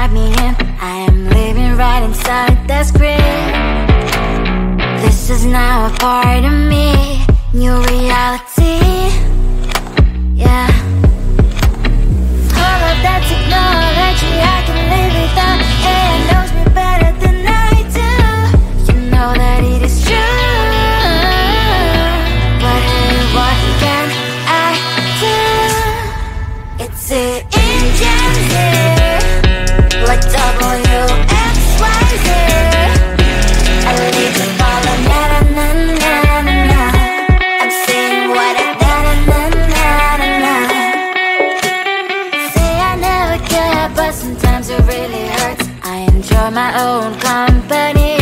write me in. I am living right inside the script. This is now a part of me, new reality. Yeah. All of that technology I can live without. AI knows me better than I do. You know that it is true. But hey, what can I do? It's the engine here, like WXYZ. I need to follow na na na na na na. I'm saying what I na na na na na na. Say I never care, but sometimes it really hurts. I enjoy my own company.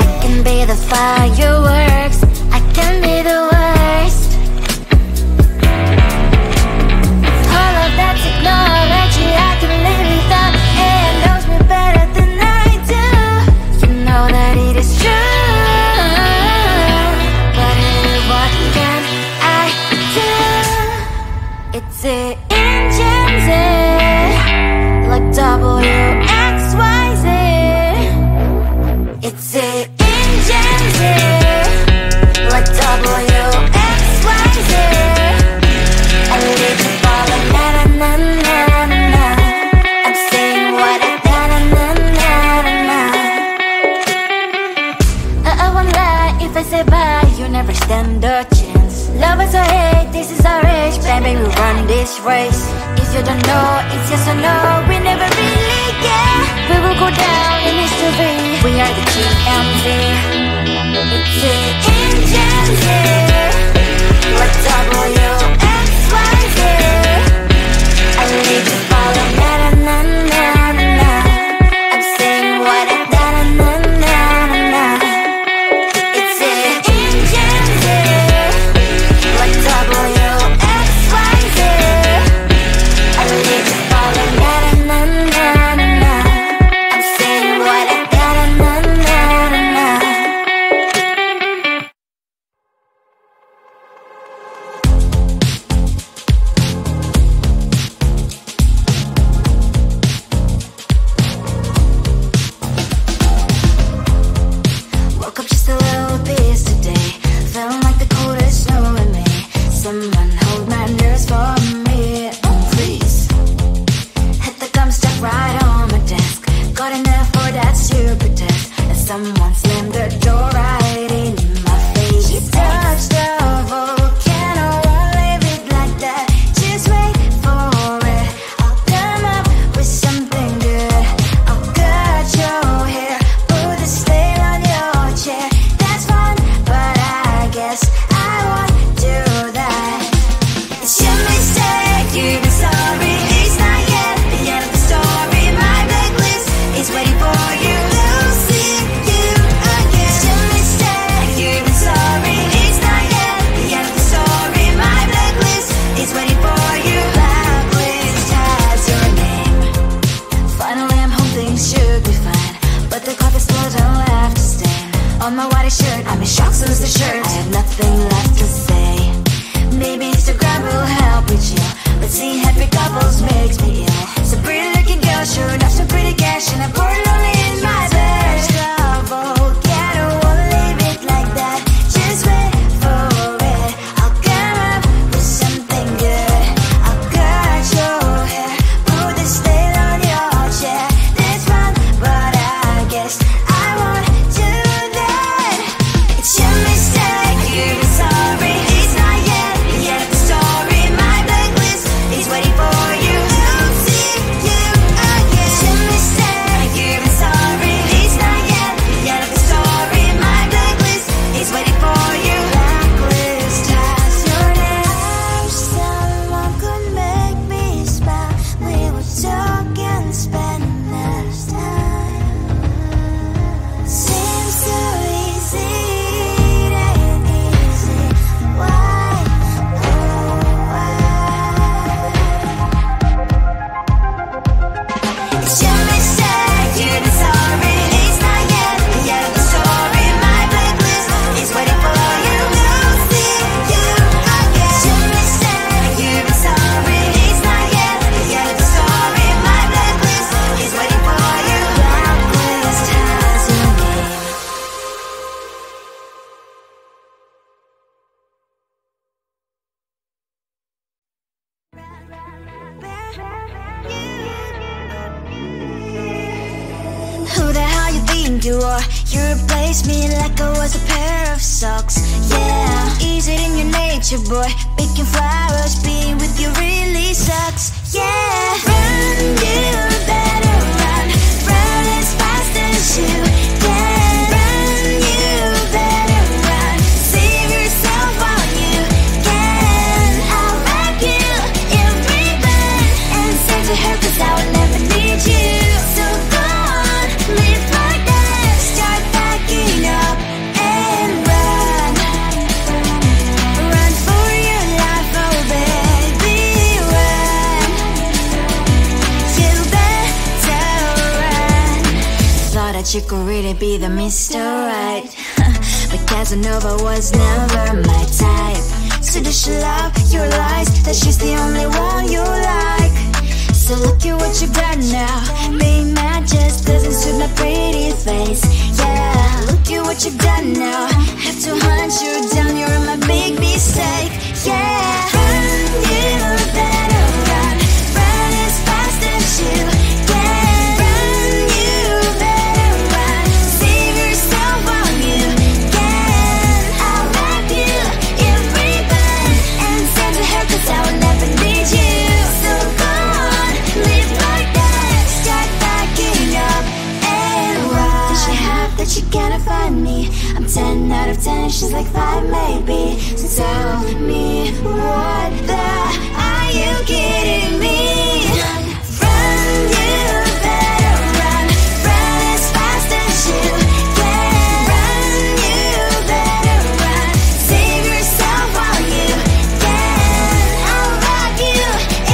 I can be the fireworks, I can be the worst. All of that technology I can live without. AI knows me better than I do. You know that it is true. But hey, what can I do? It's the engines, like WXYZ. It's the engines, like WXYZ. I live to follow na na na na na na. I'm saying what I na na na na na na. I won't lie if I say bye, you never stand a chance. Love is or hate, this is our age. Baby, we run this race. If you don't know, it's yes or no. We never really get. We will go down in history. We are the GMZ. It's the engines here, like WXYZ. I need to follow na na na na na na. I'm saying what I na na na na na na. It's the engines here, like WXYZ. I need to follow na na na na na na. I'm saying what I na na na na na na. Woke up just a little pissed today. Feeling like the coldest snow in me. Someone hold my nerves for me, oh please. Hit the gum stuck right on my desk. Got enough for that stupid test. And someone slammed the door right in my face. You touched the volcano, won't leave it like that. Just wait for it. I'll come up with something good. I'll cut your hair, put the stain on your chair. That's fun, but I guess I won't do that. It's your mistake, you've been sorry. It's not yet the end of the story. My blacklist is waiting for you. Losing you again. It's your mistake, you've been sorry. It's not yet the end of the story. My blacklist is waiting for you. Blacklist has your name. Finally, I'm home, things should be fine. But the coffee still don't left to stain on my white shirt. I'm in shock, so is the shirt. I have nothing left to say. Maybe Instagram will help with you, but seeing happy couples makes me ill. Some pretty looking girl, sure enough, some pretty cash, and I'm bored lonely in my bed. Volcano, won't leave it like that. Just wait for it. I'll come up with something good. I'll cut your hair, put the stain on your chair. That's fun, but I guess I won't do that. It's your mistake, you've been sorry. It's not yet the end of the story. My blacklist is waiting for you. Losing you again. It's your mistake, you've been sorry. you are. You replaced me like I was a pair of socks. Yeah, is it in your nature, boy? Picking flowers, being with you really sucks. Yeah, run, you better run. Run as fast as you can. Run, you better run. Save yourself while you can. I'll wrap you in ribbon and send to her, 'cause I will never need you. So go on, live like that. Start packing up and run. Run for your life, oh baby, run. You better run. Thought that you could really be the Mr. Right, but Casanova was never my type. So does she love your lies, that she's the only one you like? So look at what you got now. Being mad just doesn't suit my pretty face. Yeah, look at what you got now. Have to hunt you down, you're my big mistake. Yeah, run, you better run. Run as fast as you can. Run, you better run. Save yourself while you can. I'll wrap you in ribbon and send to her, 'cause I will never need you. So go on, live like that. Start packing up and run. Does she have that she cannot find me? I'm 10 out of 10, she's like 5 maybe. So tell me, what the are you kidding me? Run, you better run. Run as fast as you can. Run, you better run. Save yourself while you can. I'll wrap you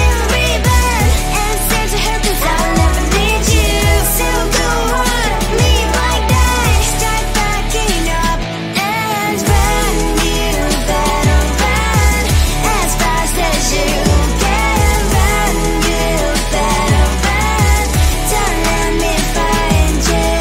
in ribbon and send to her, 'cause I will never need you. So go on, live like that. Start packing up and run. You better run as fast as you can. Run, you better run. Don't let me find you.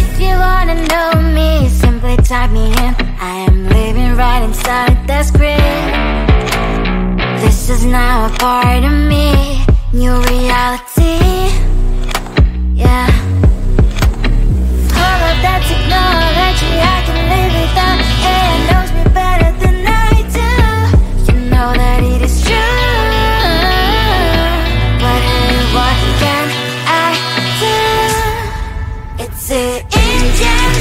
If you wanna know me, simply type me in. I am living right inside the screen. This is now a part of me, new reality. Yeah. All of that technology, I can live without. It knows me better than I do. You know that it is true. But hey, what can I do? It's the engine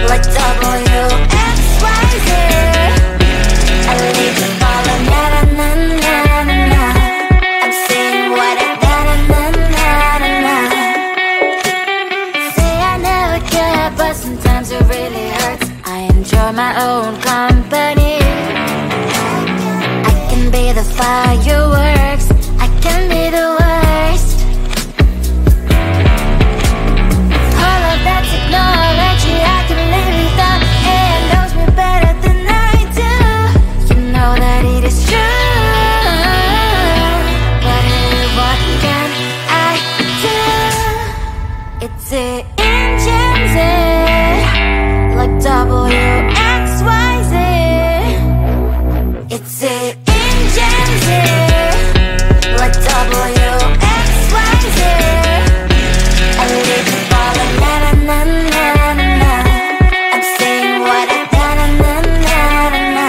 like WXYZ. I need to follow, na na na na na na. I'm saying what I na na na na na na. Say I never care, but sometimes it really hurts. I enjoy my own company. I can be the fireworks, I can be the worst. All of that technology, I can live without. It knows me better than I do. You know that it is true. But hey, what can I do? It's the engines, like WXYZ. It's the engines, like WXYZ. I live to follow, na na na na na na. I'm saying what I na na na na na na.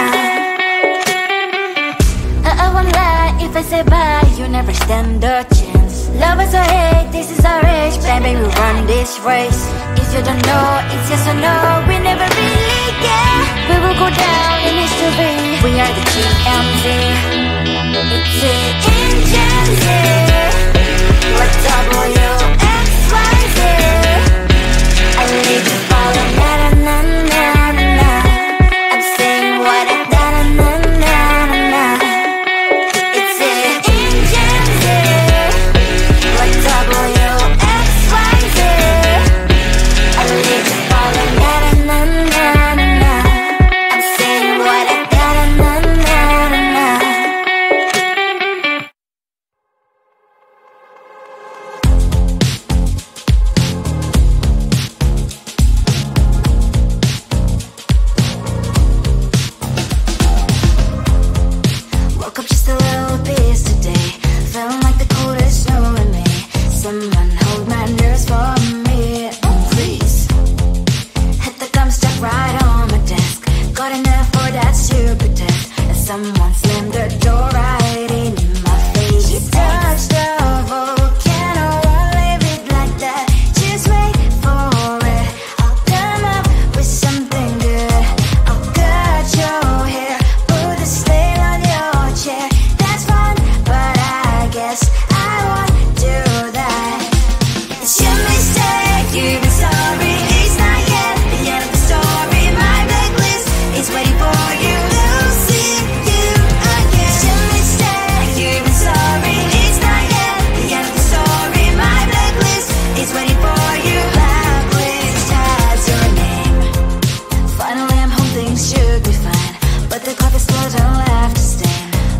I won't lie if I say bye, you never stand a chance. Love is or hate, this is our age, baby, we run this race. If you don't know, it's yes or no, we never really care. We will go down in history, we are the GMZ. It's the engines, like WXYZ. I need to follow, na na na na na na. I'm saying what I na na na na na na. It's the engines, like WXYZ. I need to follow, na na na na na na. I'm saying what I na na na na na.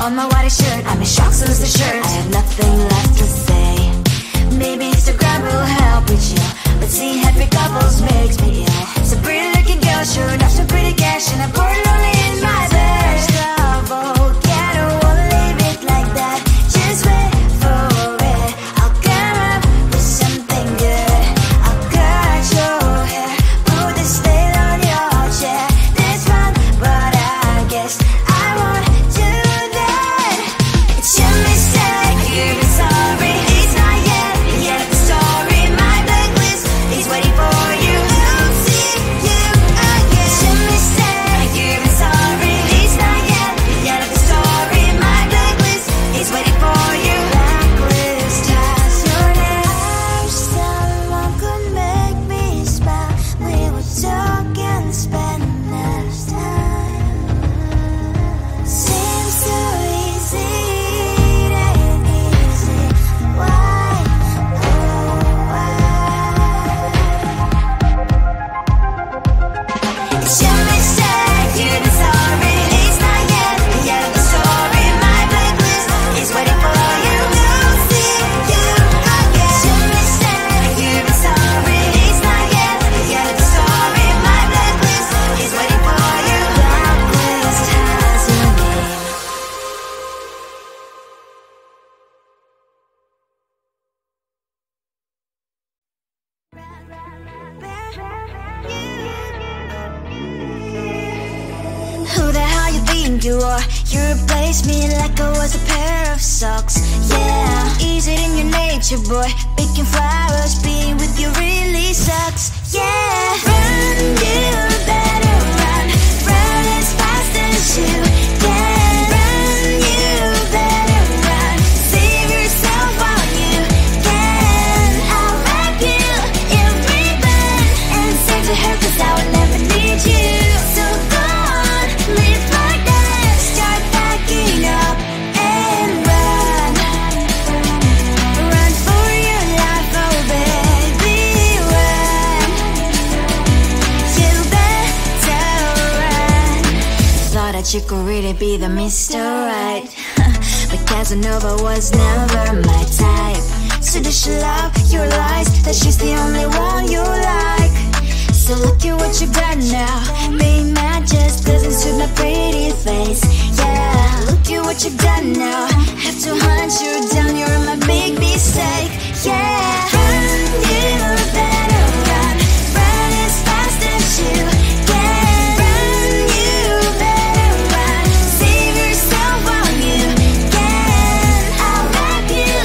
on my white shirt. I'm in shock, so it's the shirt. I have nothing left to say. Maybe Instagram will help me chill, but seeing happy couples makes me ill. So pretty looking girl, sure enough, some pretty cash, and I'm bored lonely in my bed. Trouble, yeah, I don't wanna leave it like that. Just wait for it. I'll come up with something good. I'll cut your hair, put this veil on your chair. This fun, but I guess I won't do that. It's your mistake, you've been sorry. It's not yet the end of the story. My blacklist is waiting for you. I'll see you again. It's your mistake, you've been sorry. It's not yet the end of the story. My blacklist is waiting for you. Blacklist has your name. I wish someone could make me smile. We would talk and spend less time. Seems so easy, it ain't easy. Why? Oh, why? It's your mistake, you've been sorry. It's not yet the end of the story. My blacklist is waiting for you. I'll see you again. It's your mistake, you've been sorry. It's not yet the end of the story. My blacklist is waiting for you. Blacklist has your name. Who the hell you think you are? You replaced me like I was a pair of socks. Yeah, is it in your nature, boy? Picking flowers, being with you really sucks. Yeah, run, you better run. Run as fast as you can. Run, you better run. Save yourself while you can. I'll wrap you in ribbon and send to her, 'cause I will never need you. So go on, live like that. Start packing up and run. Run for your life, oh baby, run. You better run. Thought that you could really be the Mr. Right, but Casanova was never my type. So does she love your lies, that she's the only one you like? So look at what you've done now. Being mad just doesn't suit my pretty face. Yeah, look at what you've done now. Have to hunt you down, you're my big mistake. Yeah, run, you better run. Run as fast as you can. Run, you better run. Save yourself while you can. I'll wrap you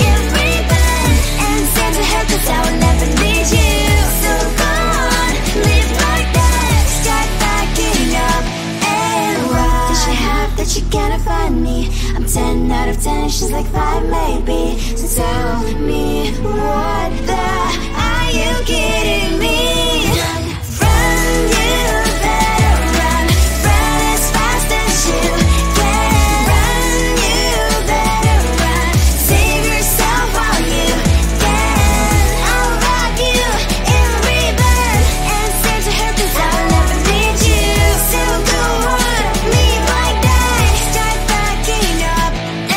in ribbon and send to her, 'cause I will never need you. So go on, live like that. Start packing up and run. Does she have that she cannot find me? I'm 10 out of 10, she's like 5 maybe. So tell me, what the are you kidding me? Run, you better run. Run as fast as you can. Run, you better run. Save yourself while you can. I'll wrap you in ribbon and send to her, 'cause I'll never need you. So go on, live like that. Start packing up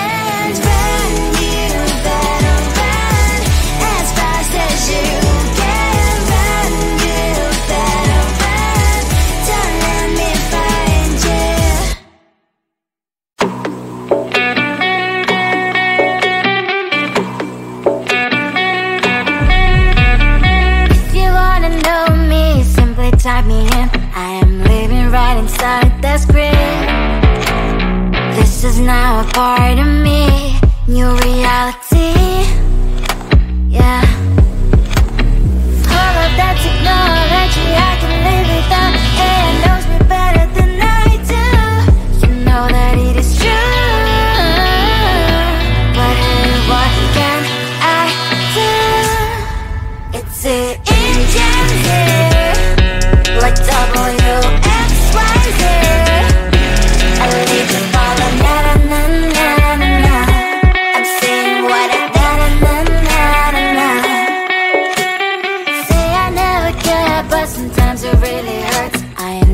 and run. You better run as fast as you can. Run, you better run. Don't let me find you. If you wanna know me, simply type me in. I am living right inside the screen. This is now a part of me, new reality. Yeah. All of that technology, I can live without. It knows me better than I do. You know that it is true. But hey, what can I do? It's it in here, like WXYZ. I need to follow, na na na na na na. I'm saying what I na na na na na na. Say I never care, but sometimes it really hurts. I am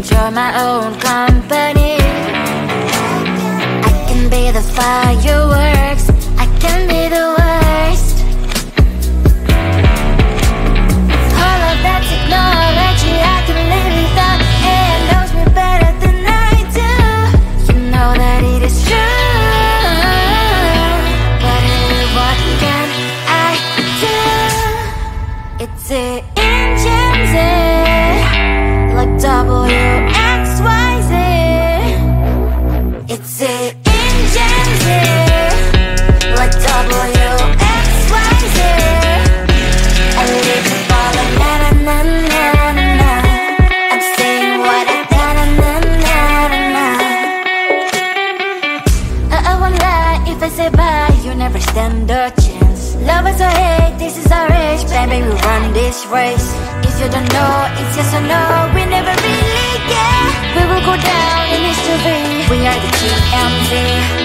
the fireworks. I can be the worst. All of that technology, I can live without. It knows me better than I do. You know that it is true. But hey, what can I do? It's the engines, like WXYZ. It's the engines, like WXYZ. I live to follow, na na na na na. I'm saying what I na na na na na. I won't lie if I say bye, you never stand a chance. Love us or hate, this is our age. Baby, we run this race. If you don't know, it's yes or no. We never really get. We will go down in history. We are the TMZ.